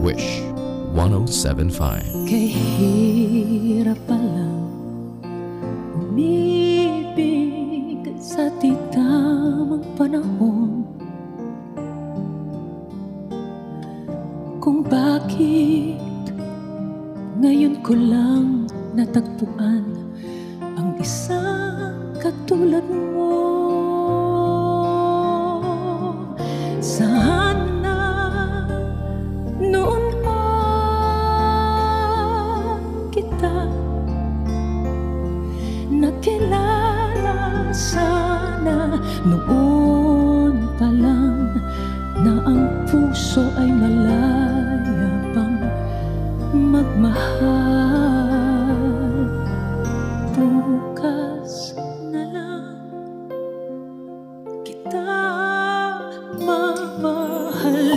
Wish 107.5. Kay hirap palang umibig sa titamang panahon, kung bakit ngayon ko lang natagpuan ang isang katulad mo. Sana noon pa kita nakilala, sana noon pa lang na ang puso ay malaya pang magmahal.